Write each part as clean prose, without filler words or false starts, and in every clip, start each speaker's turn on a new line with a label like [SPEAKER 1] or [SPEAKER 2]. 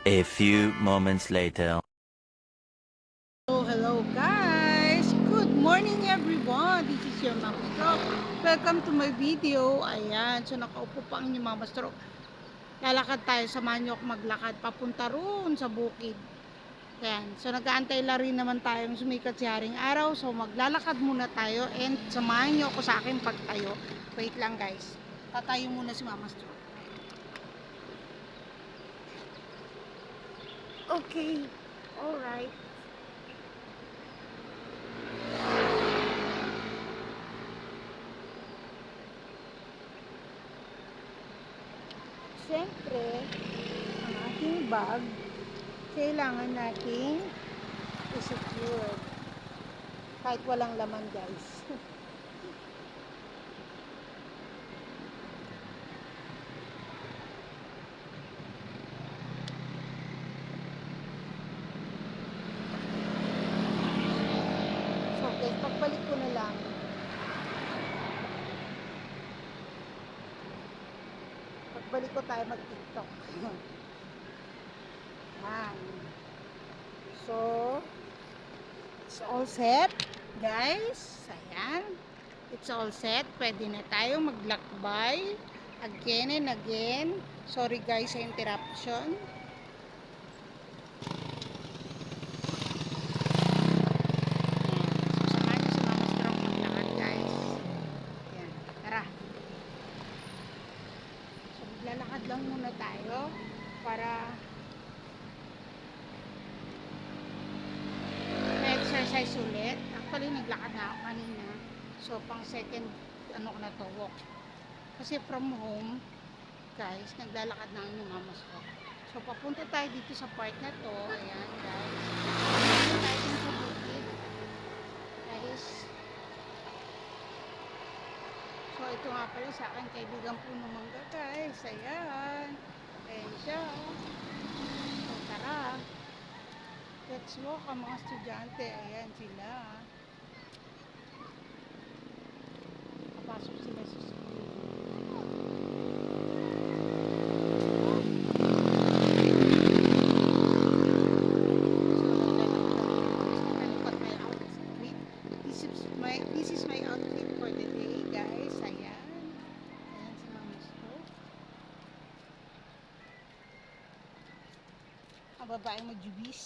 [SPEAKER 1] A few moments later.
[SPEAKER 2] Hello guys! Good morning everyone! This is your Mama Stroke. Welcome to my video. Ayan, so nakaupo pa ang inyong Mama Stroke. Lalakad tayo, samahan nyo ako maglakad papunta roon sa bukid. Ayan, so nag-aantay la rin naman tayong sumikat si Haring Araw. So maglalakad muna tayo and samahan nyo ako sa akin pagtayo. Wait lang guys, tatayo muna si Mama Stroke. Okay, alright. Siyempre, ang ating bag, kailangan nating i-secure. Kahit walang laman, guys. So, guys, pagbalik ko na lang. Pagbalik ko tayo mag-TikTok. Yan. So, it's all set, guys. Ayan. It's all set. Pwede na tayo maglakbay. Again and again. Sorry guys sa interruption. Ayan. So, samahan niyo si Mama Stroke maglakad, guys. Ayan. Tara. So, maglalakad lang muna tayo para exercise ulit. Actually, naglakad na ako kanina. So, pang second, ano ko na to, walk. Kasi from home, guys, naglalakad na yung Mama Stroke. So, papunta tayo dito sa part na to. Ayan, guys. Papunta tayo dito sa bukid. Guys. So, ito nga pala sa akin, kaibigan po ng mangga, guys. Ayan. Ayan siya. So, tara. Let's walk ang mga estudyante. Ayan sila. Kapasok sila sa school. This is my outfit for the day, guys. Ayan. Ayan si Mama Stroke. Ang babaeng majubis.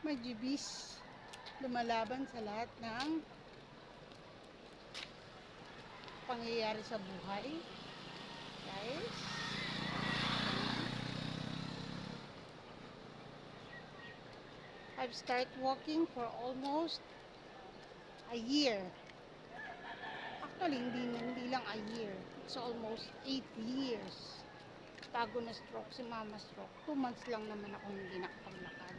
[SPEAKER 2] Majubis. Lumalaban sa lahat ng pangyayari sa buhay. Guys. I've started walking for almost a year. Actually, hindi lang a year. It's almost 8 years. Bago na stroke si Mama Stroke. 2 months lang naman ako hindi nakapaglakad.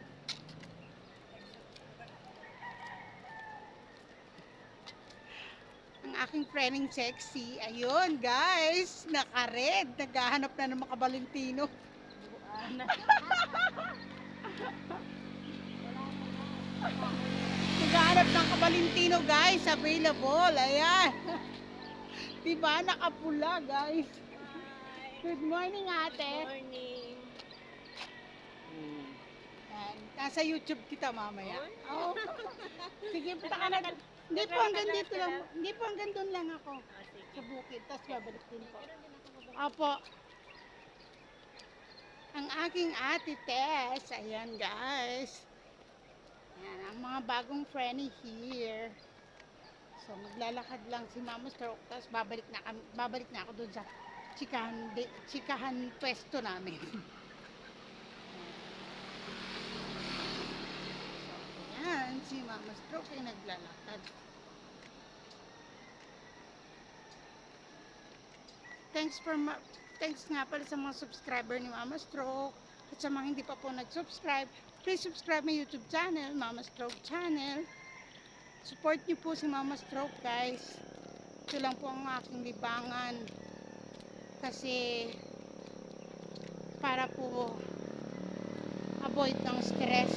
[SPEAKER 2] Ang aking friending sexy, ayun guys, naka-red. Naghahanap na ng mga Valentino. Naghahanap ng kabalintino guys, available. Ayan. Diba? Nakapula guys. Good morning ate.
[SPEAKER 3] Good morning.
[SPEAKER 2] Ayan. Nasa YouTube kita mamaya. Oh. Sige, punta ka na. Hindi po hanggang dito lang. Hindi po hanggang doon lang ako. Sa bukid. Tapos babalik din po. Opo. Ang aking ate Tess. Ayan guys. Ayan, ang mga bagong friendly here. So, maglalakad lang si Mama Stroke. Tapos babalik na ako doon sa chikahan pwesto namin. So, ayan, si Mama Stroke ay naglalakad. Thanks nga pala sa mga subscriber ni Mama Stroke. At sa mga hindi pa po nag-subscribe, please subscribe my YouTube channel, Mama Stroke Channel. Support niyo po si Mama Stroke, guys. Ito lang po ang aking libangan. Kasi para po avoid ng stress.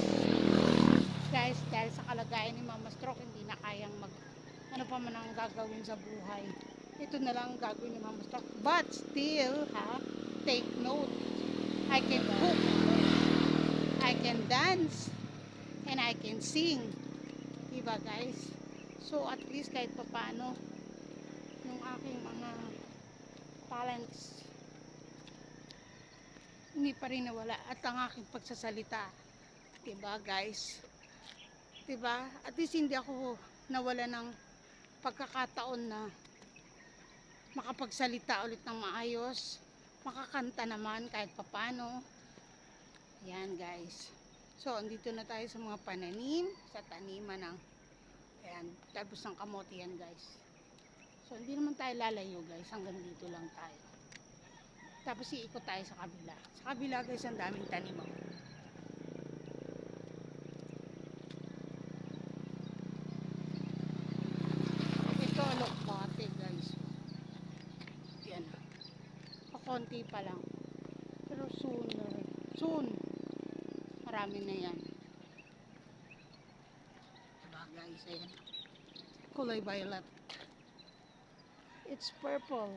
[SPEAKER 2] Guys, dahil sa kalagayan ni Mama Stroke, hindi na kayang ano pa man ang gagawin sa buhay. Ito na lang ang gagawin ni Mama Stroke. But still, take note. I can cook. can dance and I can sing. Diba guys? So at least kahit papaano yung aking mga talents hindi pa rin nawala at ang aking pagsasalita. Diba guys? Diba? At least hindi ako nawala ng pagkakataon na makapagsalita ulit ng maayos, makakanta naman kahit papano. Ayan guys. So, andito na tayo sa mga pananim, sa taniman ng, ayan, tapos ng kamote yan guys. So, hindi naman tayo lalayo guys, hanggang dito lang tayo. Tapos iikot tayo sa kabila. Sa kabila guys, ang daming tanim. Ito, lokbate guys. Yan. Pakonti pa lang. Pero soon, marami na yan. Diba guys, ayan. Kulay violet. It's purple.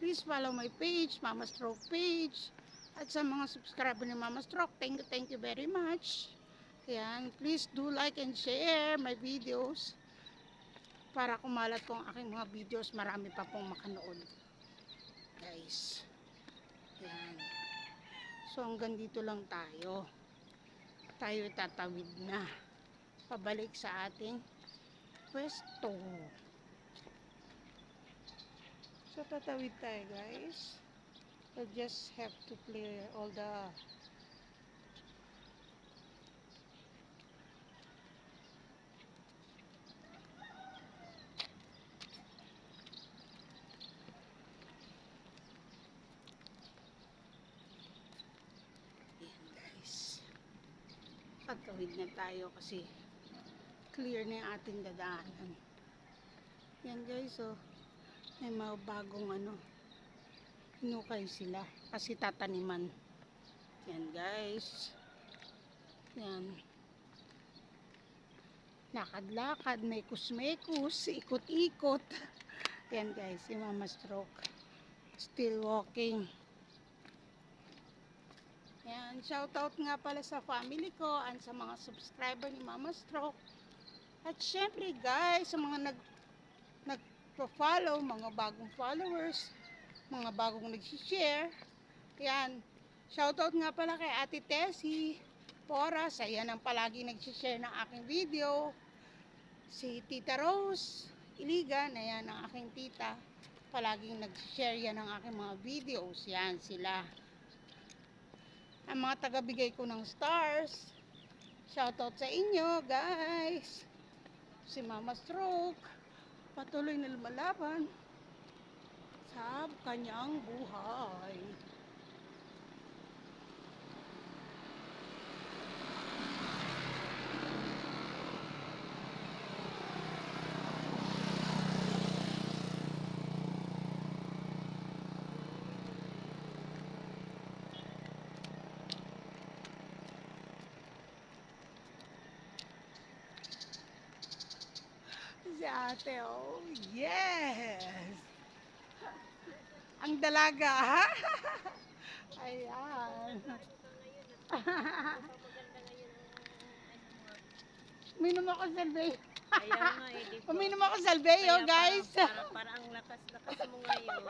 [SPEAKER 2] Please follow my page, Mama Stroke page. At sa mga subscriber ni Mama Stroke, thank you very much. Ayan, please do like and share my videos para kumalat ko ang aking mga videos, marami pa pong makanood. Guys. Ayan. So hanggang dito lang tayo. Tayo tatawid na. Pabalik sa ating pwesto. So tatawid tayo guys. So just have to clear all the pagtawid na tayo kasi clear na yung ating dadaanan. Yan guys, so may mga bagong hinukay sila kasi tataniman. Yan guys, yan, lakad-lakad, may kusmekus, ikot-ikot. Yan guys, si Mama Stroke still walking. Yan, shoutout nga pala sa family ko and sa mga subscriber ni Mama Stroke. At syempre guys, sa mga nagpo-follow, mga bagong followers, mga bagong nag-share. Yan, shoutout nga pala kay Ate Tessie Poras, ayan ang palagi nag-share ng aking video. Si Tita Rose Iligan, ayan ang aking tita, palaging nag-share yan ng aking mga videos. Yan sila. Ang mga tagabigay ko ng stars, shoutout sa inyo guys. Si Mama Stroke patuloy na lumalaban sa kanyang buhay. Si ate, oh, yes! Ang dalaga, ha? Ayan. Uminom ako salveyo.
[SPEAKER 3] Kaya nga eh,
[SPEAKER 2] Uminom ako salveyo, guys.
[SPEAKER 3] Para ang lakas-lakas mo ngayon.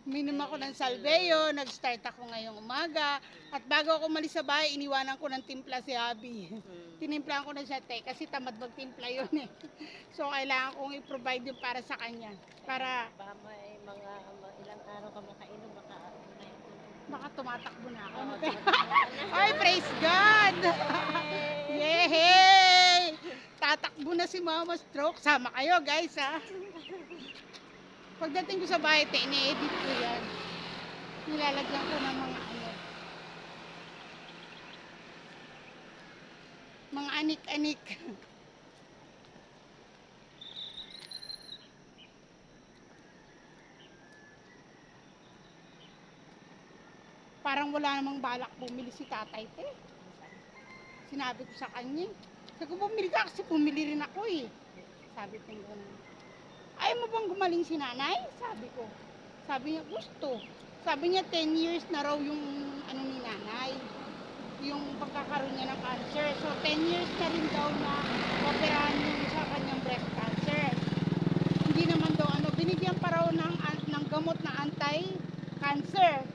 [SPEAKER 2] Uminom ako ng salveyo, nag-start ako ngayong umaga. At bago ako umalis sa bahay, iniwanan ko ng timpla si Abby. Tinimplahan ko na siya, kasi tamad magtimpla yun eh. So, kailangan kong i-provide yun para sa kanya. Para
[SPEAKER 3] Baka may mga ilang araw ka makainom,
[SPEAKER 2] baka tumatakbo na ako. Ay, praise God! Yay! Tatakbo na si Mama Stroke. Sama kayo, guys, ha? Pagdating ko sa bahay, ini-edit ko yan. Nilalagyan ko ng mga anik-anik. Parang wala namang balak bumili si tatay, te. Sinabi ko sa kanya. Sabi ko, bumili ka kasi bumili rin ako eh. Sabi ko gano'n. Ayaw mo bang gumaling si nanay? Sabi ko. Sabi niya, gusto. Sabi niya, 10 years na raw yung ano ni nanay. Yung pagkakaroon niya ng cancer. So, 10 years na rin daw na operahan yung sa kanyang breast cancer. Hindi naman daw ano, binigyan pa raw ng gamot na anti-cancer.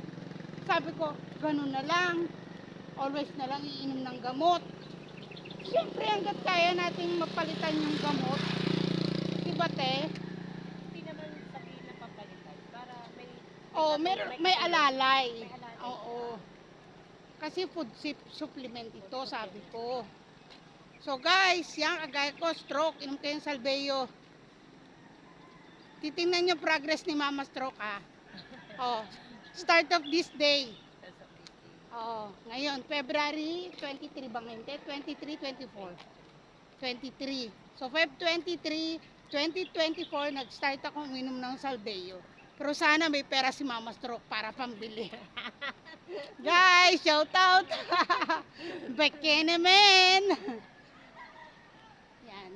[SPEAKER 2] Sabi ko, ganun na lang. Always na lang iinom ng gamot. Siyempre, hanggat kaya nating mapalitan yung gamot, diba te?
[SPEAKER 3] Hindi naman sabihin na papalitan. Para may...
[SPEAKER 2] Oo, may alalay.
[SPEAKER 3] May alalay.
[SPEAKER 2] Oo. Kasi food supplement ito, sabi ko. So guys, yan, kagaya ko, stroke, inom kayong Salveyo. Titingnan nyo progress ni Mama Stroke, ha? Oh, start of this day. Oh, ngayon, February 23 bang hindi? 23, 24. 23. So, Feb 23, 2024, nag-start ako uminom ng Salveyo. Pero sana may pera si Mama Stroke para pambili. Guys, shout out! Beke naman! Yan.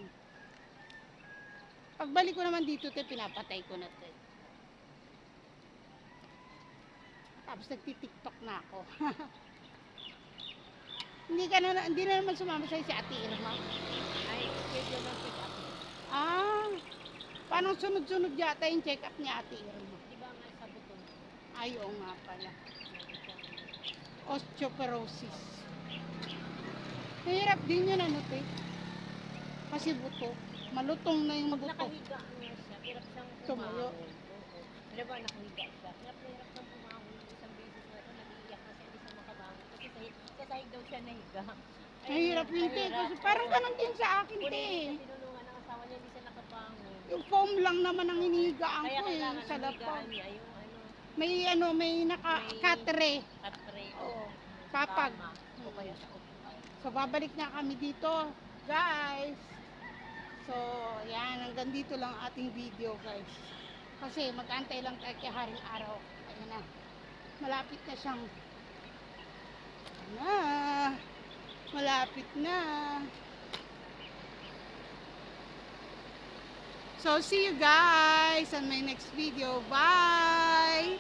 [SPEAKER 2] Pagbalik ko naman dito, te, pinapatay ko na, te. Tapos nagtitiktok na ako. Hindi na naman sumama sa'yo si Ate Irma.
[SPEAKER 3] Ay, schedule ng pick-up.
[SPEAKER 2] Ah, paano sunod-sunod yata yung check-up ni Ate Irma?
[SPEAKER 3] Di ba nga sa buton?
[SPEAKER 2] Ay, oo nga pala. Osteoporosis. Mahirap din yun, ano, te? Kasi buto. Malutong na yung
[SPEAKER 3] Pag
[SPEAKER 2] buto.
[SPEAKER 3] nakahiga nga siya, hirap siyang
[SPEAKER 2] Tumayo.
[SPEAKER 3] pumangon. Oo. Di ba nakahiga siya? Hirap na hirap siyang pumangon. Isang beses na ito, nag-iiyak kasi hindi siya makabangon. Kasi sa sahig daw siya nahiga.
[SPEAKER 2] Mahirap yun, te. Kasi parang ganun din sa akin, te.
[SPEAKER 3] Tinulungan ng asawa niya, hindi siya nakabangon.
[SPEAKER 2] Yung foam lang naman ang hinihigaan
[SPEAKER 3] Kaya
[SPEAKER 2] ko eh,
[SPEAKER 3] kailangan
[SPEAKER 2] sa
[SPEAKER 3] ang
[SPEAKER 2] laptop.
[SPEAKER 3] higaan niya, yung ano,
[SPEAKER 2] May naka-katre.
[SPEAKER 3] katre.
[SPEAKER 2] Oo. Papag.
[SPEAKER 3] Tama. O kaya sa upuan.
[SPEAKER 2] So, babalik na kami dito, guys. So, yan. Hanggang dito lang ating video, guys. Kasi mag-antay lang tayo kay Haring Araw. Ayun na. Malapit na siyang na. Malapit na. So, see you guys on my next video. Bye!